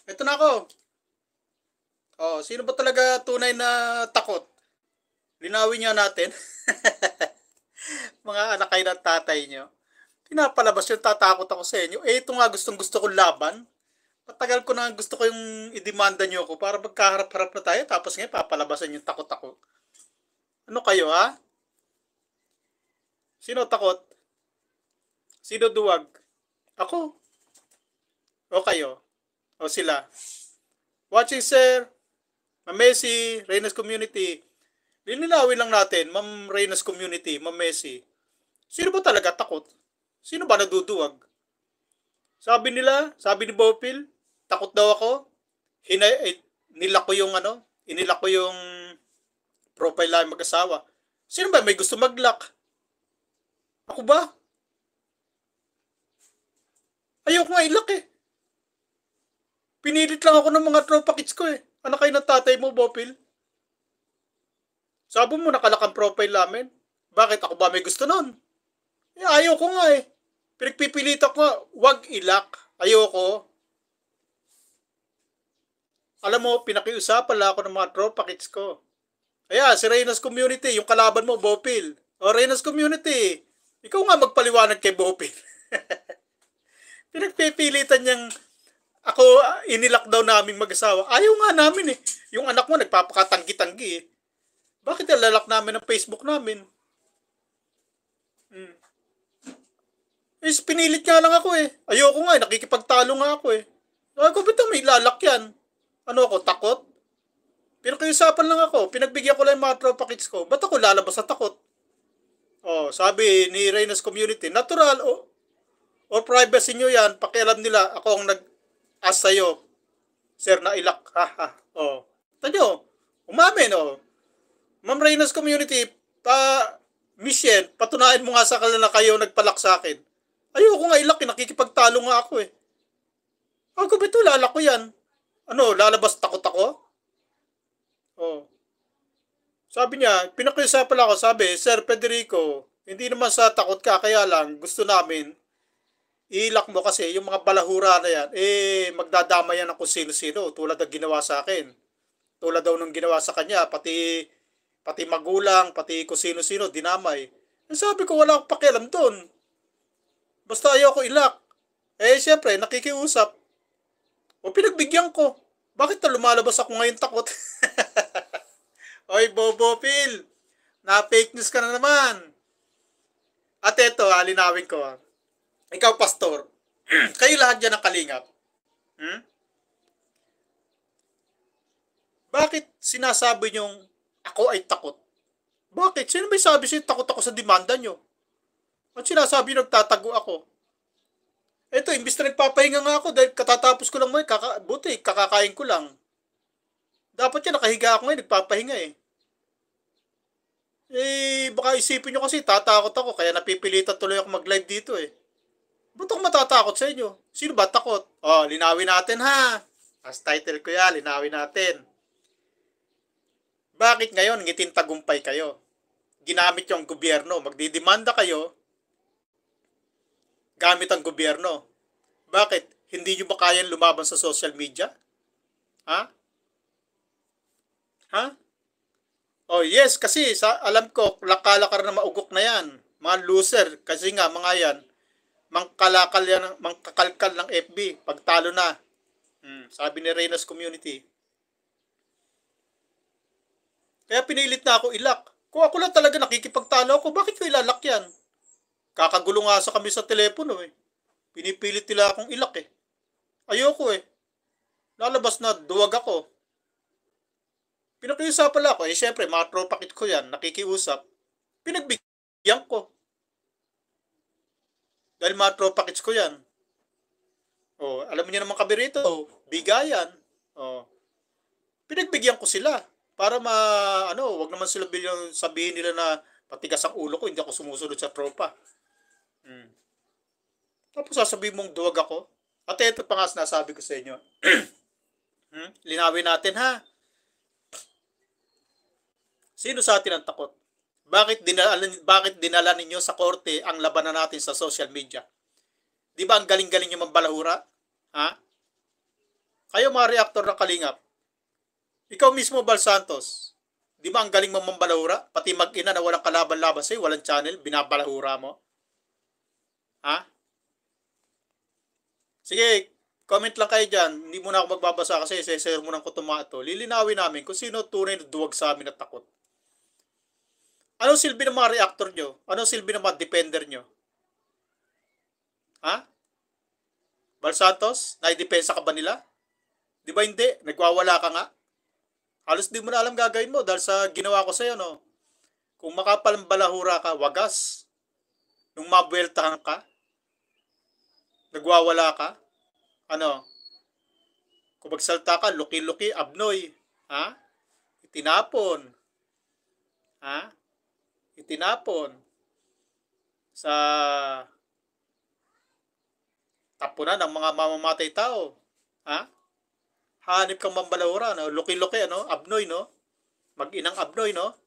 Ito na ako. Oh, sino ba talaga tunay na takot? Linawin niya natin. Mga anak kayo ng tatay niyo. Pinapalabas yung tatakot ako sa inyo. Eh, ito nga gustong gusto kong laban. Matagal ko na gusto ko yung idemanda niyo ako para magkaharap-harap na tayo. Tapos ngayon, papalabasan yung takot ako. Ano kayo, ha? Sino takot? Sino duwag? Ako? O kayo? O sila? Watching, sir. Ma'am Messi, Reynas Community. Linilawin lang natin, Ma'am Reynas Community, Ma'am Messi. Sino ba talaga takot? Sino ba naduduwag? Sabi ni Bopil, takot daw ako. Nilak ko yung inilak ko yung profile lang mag-asawa. Sino ba may gusto mag-lock? Ako ba? Ayoko nga ilak eh. Pinilit lang ako ng mga tropa kids ko eh. Anak kayo ng tatay mo, Bopil? Sabi mo, nakalak ang profile namin. Bakit? Ako ba may gusto nun? Eh, ayoko nga eh. Pinagpipilitan ko nga, wag ilak. Ayoko. Alam mo, pinakiusapan lang ako ng mga tropa kids ko. Kaya, si Reynas Community, yung kalaban mo, Bopil. O, Reynas Community, ikaw nga magpaliwanag kay Bopil. Pinagpipilitan niyang ako, inilak daw namin mag-asawa. Ayaw nga namin eh. Yung anak mo nagpapakatanggi-tanggi eh. Bakit nalalak namin ang Facebook namin? Eh, pinilit nga lang ako eh. Ayoko nga eh. Nakikipagtalo nga ako eh. Ako, ba't may lalak yan? Ano ako, takot? Pinakiusapan lang ako. Pinagbigyan ko lang yung mga tropa kids ko. Ba't ako lalabas sa takot? Oh, sabi ni Reynas Community, natural o privacy nyo yan. Pakialam nila. Ako ang nag-ask sa'yo. Sir, na ilak. Ha. Oh. Tanyo, umamin oh. Ma'am Reynas Community, mission, patunayan mo nga sa kanila na kayo nagpalak sa akin. Ayoko nga ilak, nakikipagtalo nga ako eh. Ako bito, lalak ko yan. Ano, lalabas takot ako? Oh. Sabi niya, pinakiusapan ako, sabi, Sir Federico, hindi naman sa takot ka, kaya lang, gusto namin, ilak mo kasi yung mga balahura na yan, eh, magdadama yan ng kung sino-sino, tulad ng ginawa sa akin. Tulad daw nung ginawa sa kanya, pati magulang, pati kung sino-sino, dinamay. Eh, sabi ko, wala akong pakialam doon. Basta ayoko ilak. Eh, syempre, nakikiusap. O, pinagbigyan ko. Bakit na lumalabas ako ngayon takot? Oy, Bobo Phil. Na-fake news ka na naman. At eto, linawin ko. Ikaw, pastor. Kayo lahat dyan ng kalingap. Bakit sinasabi nyong ako ay takot? Bakit? Sino may sabi sa'yo takot ako sa demanda nyo? At sinasabi nagtatago ako? Eto, imbis na nagpapahinga nga ako dahil katatapos ko lang mo, buti, kakakain ko lang. Dapat yan, nakahiga ako ngayon, nagpapahinga eh. Eh, baka isipin nyo kasi, tatakot ako, kaya napipilitan tuloy ako mag-live dito eh. Ba't ako matatakot sa inyo? Sino ba takot? Oh, linawin natin ha. As title ko yan, linawin natin. Bakit ngayon ngitin tagumpay kayo? Ginamit yung gobyerno, magdidemanda kayo, gamit ang gobyerno. Bakit? Hindi nyo ba kayang lumaban sa social media? Ha? Ha? Oh yes, kasi alam ko, lakalakar na maugok na yan. Mga loser, kasi nga mga yan, mangkakalkal ng FB, pagtalo na. Sabi ni Reynas Community. Kaya pinilit na ako ilak. Kung ako lang talaga nakikipagtalo ako, bakit ko ilalak yan? Kakagulo nga sa kami sa telepono eh. Pinipilit nila akong ilak eh. Ayoko eh. Lalabas na duwag ako. Pinakiusapan lang ako eh. Siyempre, mga tropa kit ko yan, nakikiusap. Pinagbigyan ko. Dahil mga tropa kits ko yan. Oh, alam niyo naman kabirito, bigayan. Oh. Pinagbigyan ko sila para wag naman sila sabihin nila na patigas ang ulo ko, hindi ako sumusunod sa tropa. Tapos sasabihin mong duwag ako. At ito pa nga sinasabi ko sa inyo. Linawin natin ha. Sino sa atin ang takot? Bakit dinala ninyo sa korte ang labanan natin sa social media? Di ba ang galing-galing yung mambalahura? Ha? Kayo mga reactor ng Kalingap. Ikaw mismo, Bal Santos. Di ba ang galing mo mambalahura? Pati mag-ina na walang kalaban-laban sa'yo, walang channel, binabalahura mo. Ha? Sige, comment lang kayo dyan. Hindi muna ako magbabasa kasi isa-share mo ng kutumato. Lilinawin namin kung sino tunay na duwag sa amin at takot. Anong silbi ng mga reactor nyo? Anong silbi ng mga defender nyo? Ha? Bal Santos, naidepensa ka ba nila? Di ba hindi? Nagwawala ka nga. Halos di mo na alam gagawin mo dahil sa ginawa ko sa'yo, no? Kung makapalambalahura ka, wagas. Nung mabueltahan ka, nagwawala ka, ano? Kung magsalta ka, luki-luki, abnoy. Ha? Itinapon. Ha? Itinapon. Sa tapunan ng mga mamamatay tao. Ha? Hanip kang mambalahura, no? Luki-luki, ano? Abnoy, no? Mag-inang abnoy, no?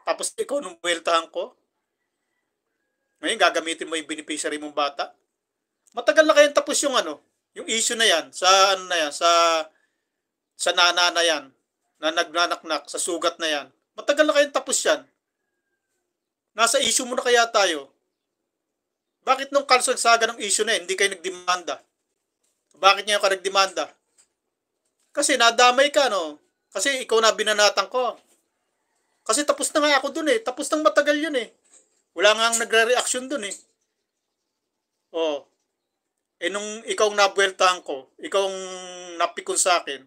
Tapos ikaw nung buweltahan ko. Ngayon, gagamitin mo yung beneficiary mong bata. Matagal na kayong tapos yung ano, yung issue na yan, sa ano na yan, sa nana na yan, na nagnanaknak, sa sugat na yan. Matagal na kayong tapos yan. Nasa issue mo na kaya tayo. Bakit nung kalsagsaga ng issue na yan, hindi kayo nagdemanda? Bakit ngayon ka nagdemanda? Kasi nadamay ka, no? Kasi ikaw na binanatan ko. Kasi tapos na nga ako dun eh. Tapos nang matagal yun eh. Wala nga ang nagre-reaction dun eh. Oh. Eh nung ikaw nabueltahan ko, ikaw napikon sa akin.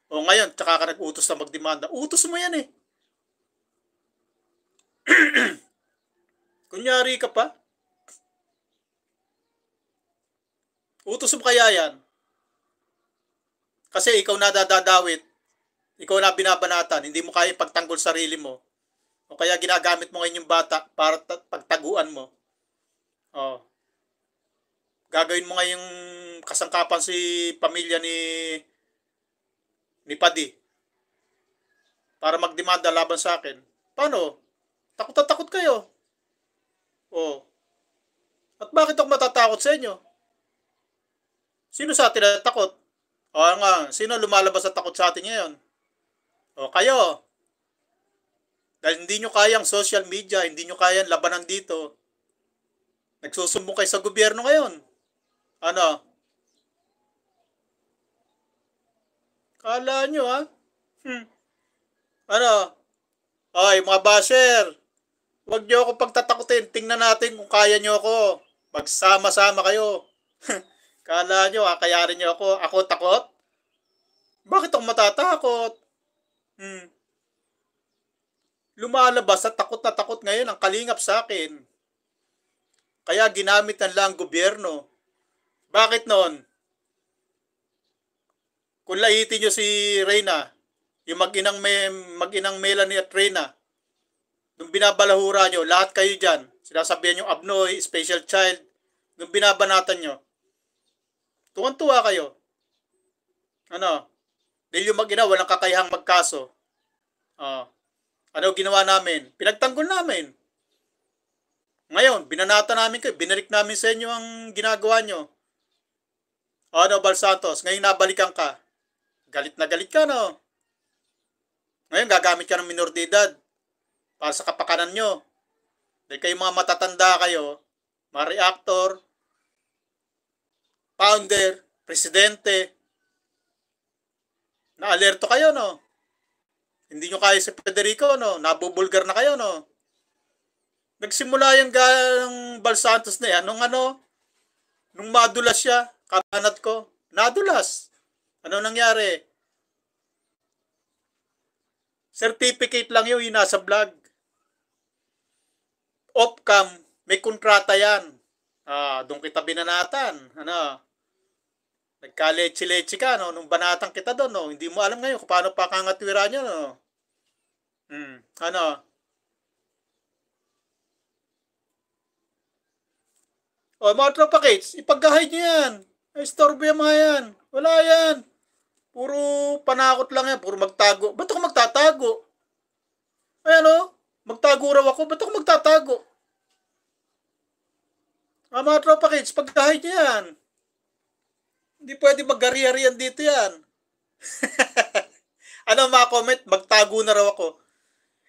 O ngayon, tsaka ka nag-utos na magdemanda. Utos mo yan eh. Kunyari ka pa. Utos mo kaya yan. Kasi ikaw na dadadawit. Ikaw na binabanatan. Hindi mo kaya pagtanggol sarili mo. O kaya ginagamit mo ngayon yung bata para pagtaguan mo. O. Gagawin mo ngayong kasangkapan si pamilya ni Padi. Para magdemanda laban sa akin. Paano? Takot na takot kayo. O. At bakit ako matatakot sa inyo? Sino sa atin natakot? O nga, sino lumalabas at takot sa atin ngayon? O kayo. Dahil hindi nyo kayang social media, hindi nyo kayang labanan dito. Nagsusumbong kayo sa gobyerno ngayon. Ano? Kala nyo ha? Ano? Ay, mga basher. Huwag nyo ako pagtatakutin. Tingnan natin kung kaya nyo ako. Magsama-sama kayo. Kala nyo, kayarin nyo ako. Ako takot? Bakit ako matatakot? Lumalabas at takot na takot ngayon ang Kalingap sa akin. Kaya ginamit na lang gobyerno. Bakit noon? Kung laitin nyo si Reyna, yung mag-inang Melanie at Reyna, nung binabalahura nyo, lahat kayo dyan, sinasabihan nyo abnoy, special child, nung binabanatan nyo, tuwan-tuwa kayo. Ano? Dahil yung mag-ina, walang kakayahang magkaso. Ano ginawa namin? Pinagtanggol namin. Ngayon, binanata namin kayo, binarik namin sa inyo ang ginagawa nyo. Ano, Bal Santos, ngayon nabalikan ka. Galit na galit ka, no? Ngayon, gagamit ka ng minor de edad para sa kapakanan nyo. Dahil kayo mga matatanda kayo, mga reactor, founder, presidente, na-alerto kayo, no? Hindi nyo kaya si Federico, no? Nabubulgar na kayo, no? Nagsimula yung Bal Santos na yan, nung madulas siya, kabanat ko, nadulas. Ano nangyari? Certificate lang yun, yung nasa vlog. Off-cam, may kontrata yan. Doon kita binanatan. Ano? Nagka-leche-leche ka, no? Nung banatan kita doon, no? Hindi mo alam ngayon kung paano pakangatwira niya, no? Ano? O, mga tropa kids, ipag-hide nyo yan. Ay, istorbo yung mga yan. Wala yan. Puro panakot lang yan. Puro magtago. Ba't ako magtatago? Ay, ano? Magtago raw ako. Ba't ako magtatago? Mga tropa kids, pag-hide nyo yan. Hindi pwede mag-ari-arian dito yan. Ano mga comment? Magtago na raw ako.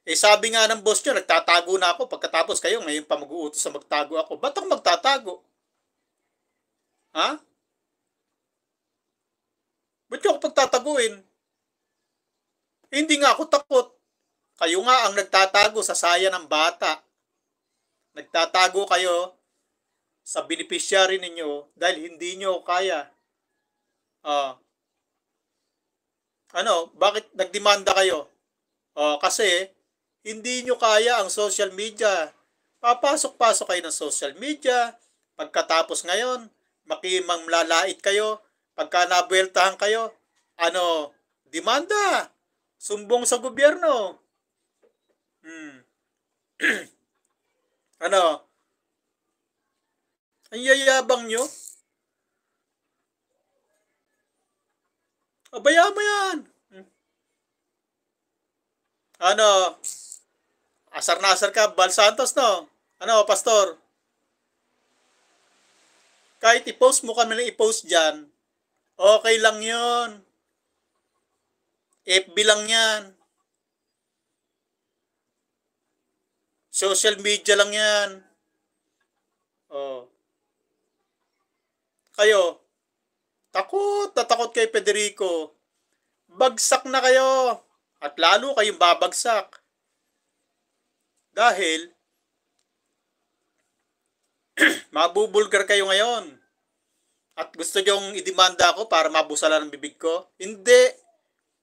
Eh sabi nga ng boss nyo, nagtatago na ako. Pagkatapos kayo, ngayon pa mag-uutos na magtago ako. Ba't ako magtatago? Ha? Ba't nyo ako pagtataguin? Eh, hindi nga ako takot. Kayo nga ang nagtatago sa saya ng bata. Nagtatago kayo sa beneficiary ninyo dahil hindi nyo kaya. Ah, bakit nagdemanda kayo? Kasi hindi nyo kaya ang social media. Papasok-pasok kayo ng social media. Pagkatapos ngayon, makimamlalait kayo. Pagka nabueltahan kayo, demanda. Sumbong sa gobyerno. Hmm. Ano, ang yayabang nyo? Abaya mo yan. Ano, asar na asar ka, Bal Santos, no? Ano, pastor? Kahit i-post mo kami na i-post dyan, okay lang yon. FB lang yan. Social media lang yan. Oh. Kayo, takot na takot kay Federico. Bagsak na kayo. At lalo kayong babagsak. Dahil, mabubulgar kayo ngayon. At gusto nyong idemanda ako para mabusalan ng bibig ko? Hindi.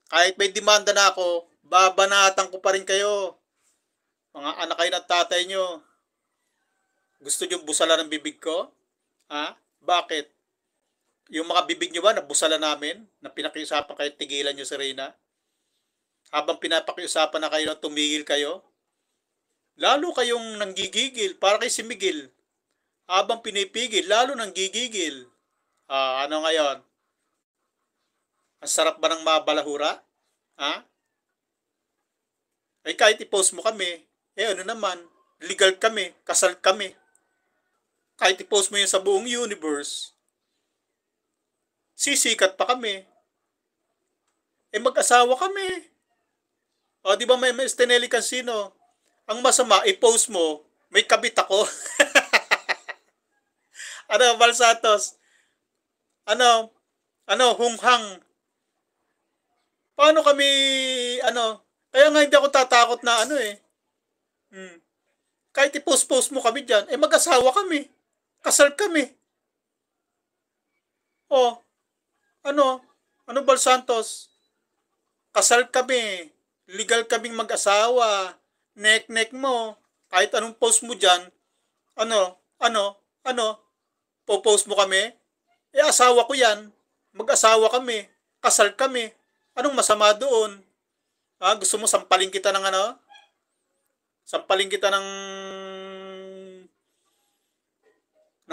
Kahit may demanda na ako, babanatan ko pa rin kayo. Mga anak kayo at tatay nyo. Gusto nyo busalan ng bibig ko? Ha? Bakit? Yung mga bibig nyo ba, nabusala namin? Na pinakiusapan kayo, tigilan nyo si Reyna? Habang pinapakiusapan na kayo na tumigil kayo? Lalo kayong nanggigigil, para kay si Miguel. Habang pinipigil, lalo nanggigigil. Ano ngayon? Ang sarap ba ng mabalahura? Ha? Ay kahit i-post mo kami, ano naman, legal kami, kasal kami. Kahit i-post mo yun sa buong universe, sisikat pa kami. Mag-asawa kami. Di ba may Stenelli Cancino? Ang masama, i-post mo, may kabit ako. Bal Santos? Hunghang. Paano kami, kaya nga hindi ako tatakot na kahit i-post-post mo kami dyan, mag-asawa kami. Kasal kami. Bal Santos? Kasal kami. Legal kaming mag-asawa. Nek-nek mo. Kahit anong post mo dyan, po-post mo kami? Asawa ko yan. Mag-asawa kami. Kasal kami. Anong masama doon? Gusto mo sampalin kita ng Sampalin kita ng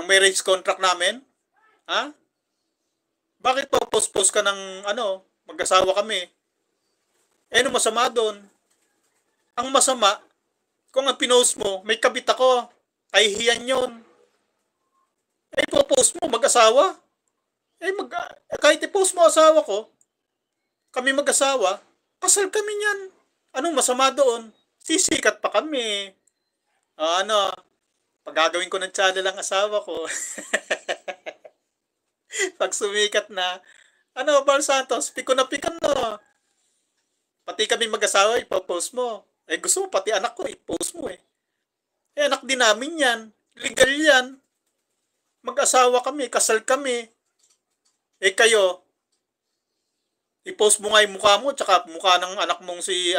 marriage contract namin? Bakit po-post ka ng mag-asawa kami? Ano masama doon? Ang masama, kung ang pinost mo, may kabit ako. Kahihiyan yun. Po-post mo, mag-asawa. Kahit i-post mo asawa ko, kami mag-asawa, kasal kami niyan. Anong masama doon? Sisikat pa kami. Pag gagawin ko ng channel ang asawa ko, pag sumikat na, Bal Santos, piko na pikan no. Pati kami mag-asawa, ipopost mo. Gusto mo, pati anak ko, ipost mo anak din namin yan. Legal yan. Mag-asawa kami, kasal kami. Kayo, i-post mo nga yung mukha mo, tsaka mukha ng anak mong si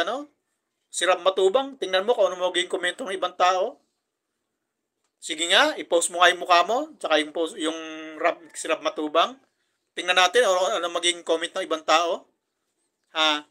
Rab Matubang. Tingnan mo kung ano magiging komento ng ibang tao. Sige nga, i-post mo nga yung mukha mo, tsaka yung si Rab Matubang. Tingnan natin ano magiging comment ng ibang tao. Ha?